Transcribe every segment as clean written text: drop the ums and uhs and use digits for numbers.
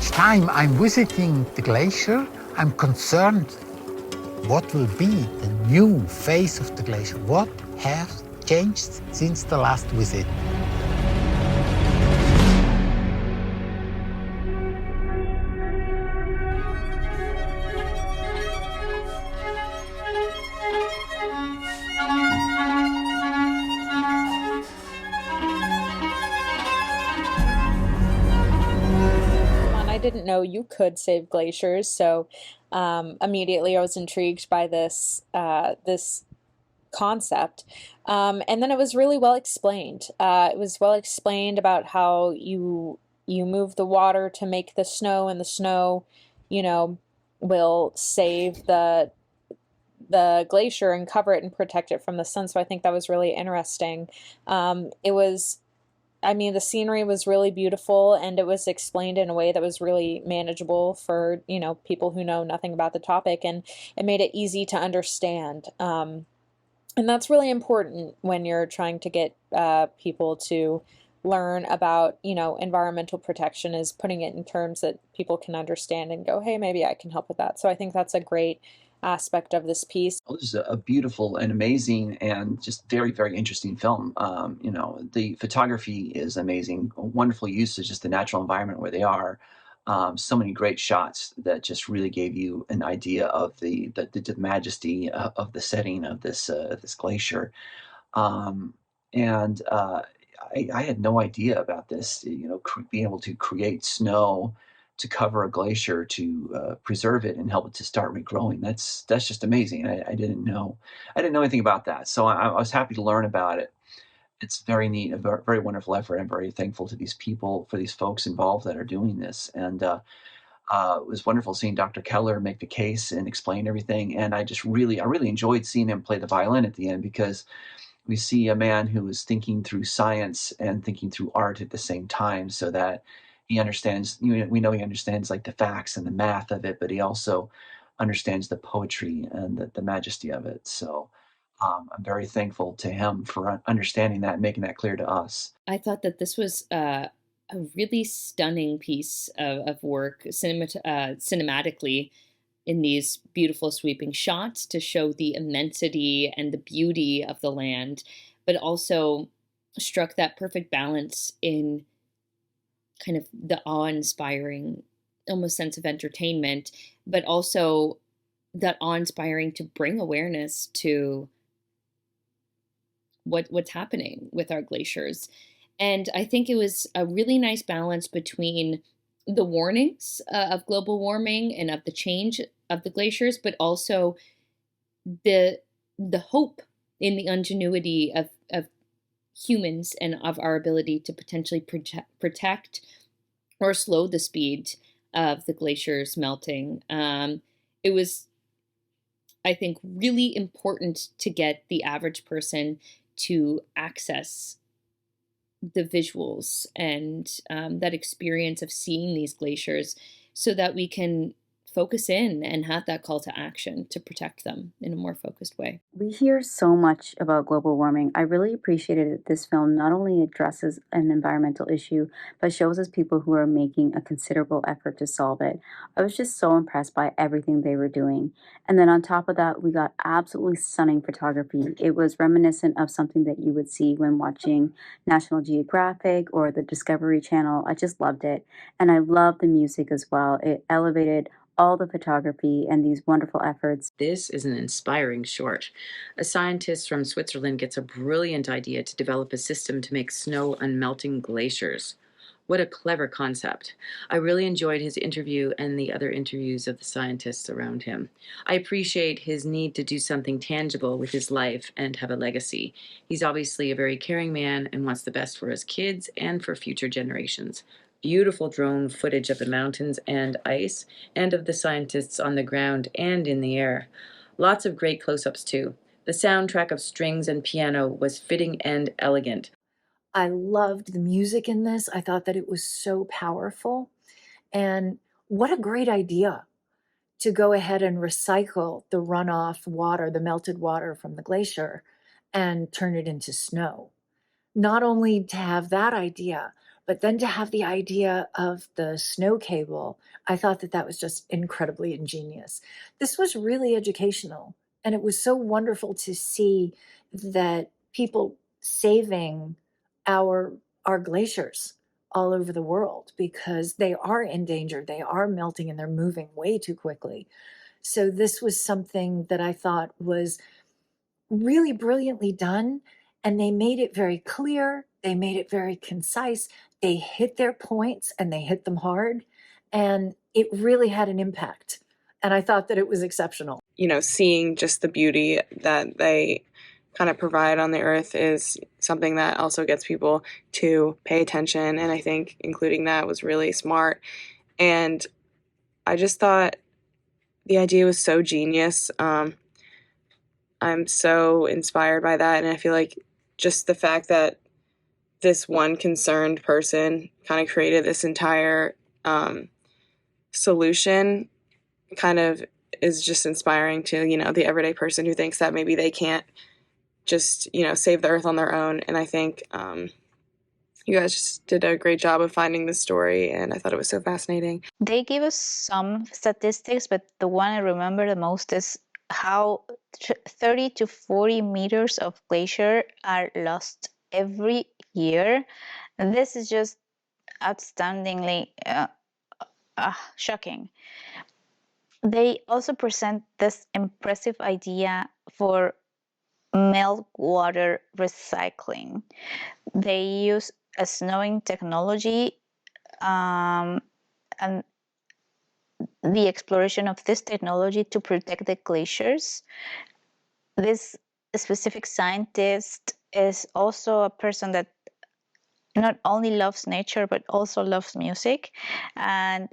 each time I'm visiting the glacier, I'm concerned what will be the new face of the glacier. What has changed since the last visit? I didn't know you could save glaciers, so immediately I was intrigued by this concept. And then it was really well explained. It was well explained about how you move the water to make the snow, and the snow, you know, will save the glacier and cover it and protect it from the sun. So I think that was really interesting. It was I mean, the scenery was really beautiful, and it was explained in a way that was really manageable for, people who know nothing about the topic, and it made it easy to understand. And that's really important when you're trying to get people to learn about, environmental protection, is putting it in terms that people can understand and go, hey, maybe I can help with that. So I think that's a great aspect of this piece. Well, this is a beautiful and amazing and just very, very interesting film. The photography is amazing, a wonderful use of just the natural environment where they are. So many great shots that just really gave you an idea of the majesty of the setting of this glacier. Um, and I had no idea about this. Being able to create snow to cover a glacier to preserve it and help it to start regrowing. That's just amazing. I didn't know anything about that. So I was happy to learn about it. It's very neat, a very wonderful effort. I'm very thankful to these people, for these folks involved that are doing this. And it was wonderful seeing Dr. Keller make the case and explain everything. And I really enjoyed seeing him play the violin at the end, because we see a man who is thinking through science and thinking through art at the same time, so that he understands, we know he understands like the facts and the math of it, but he also understands the poetry and the majesty of it. So I'm very thankful to him for understanding that and making that clear to us. I thought that this was a really stunning piece of work cinematically, in these beautiful sweeping shots to show the immensity and the beauty of the land, but also struck that perfect balance in kind of the awe-inspiring, almost sense of entertainment, but also that awe-inspiring to bring awareness to what's happening with our glaciers. And I think it was a really nice balance between the warnings of global warming and of the change of the glaciers, but also the hope in the ingenuity of humans and of our ability to potentially protect or slow the speed of the glaciers melting. It was, I think, really important to get the average person to access the visuals and that experience of seeing these glaciers, so that we can focus in and have that call to action to protect them in a more focused way. We hear so much about global warming. I really appreciated that this film not only addresses an environmental issue, but shows us people who are making a considerable effort to solve it. I was just so impressed by everything they were doing. And then on top of that, we got absolutely stunning photography. It was reminiscent of something that you would see when watching National Geographic or the Discovery Channel. I just loved it. And I love the music as well. It elevated all the photography and these wonderful efforts. This is an inspiring short. A scientist from Switzerland gets a brilliant idea to develop a system to make snow unmelting glaciers. What a clever concept. I really enjoyed his interview and the other interviews of the scientists around him. I appreciate his need to do something tangible with his life and have a legacy. He's obviously a very caring man and wants the best for his kids and for future generations. Beautiful drone footage of the mountains and ice, and of the scientists on the ground and in the air. Lots of great close-ups too. The soundtrack of strings and piano was fitting and elegant. I loved the music in this. I thought that it was so powerful. And what a great idea to go ahead and recycle the runoff water, the melted water from the glacier, and turn it into snow. Not only to have that idea, But then to have the idea of the snow cable, I thought that that was just incredibly ingenious. This was really educational, and it was so wonderful to see that people saving our glaciers all over the world, because they are endangered, they are melting, and they're moving way too quickly. So this was something that I thought was really brilliantly done, and they made it very clear, they made it very concise, they hit their points, and they hit them hard, and it really had an impact, and I thought that it was exceptional. You know, seeing just the beauty that they kind of provide on the earth is something that also gets people to pay attention, and I think including that was really smart. And I just thought the idea was so genius. I'm so inspired by that, and I feel like just the fact that this one concerned person kind of created this entire solution kind of is just inspiring to, you know, the everyday person who thinks that maybe they can't just, you know, save the earth on their own. And I think you guys just did a great job of finding this story, and I thought it was so fascinating. They give us some statistics, but the one I remember the most is how 30 to 40 meters of glacier are lost every year. And this is just outstandingly shocking. They also present this impressive idea for meltwater recycling. They use a snowing technology, and the exploration of this technology to protect the glaciers. This specific scientist is also a person that not only loves nature but also loves music, and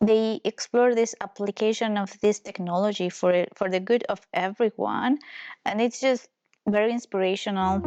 they explore this application of this technology for the good of everyone, and it's just very inspirational.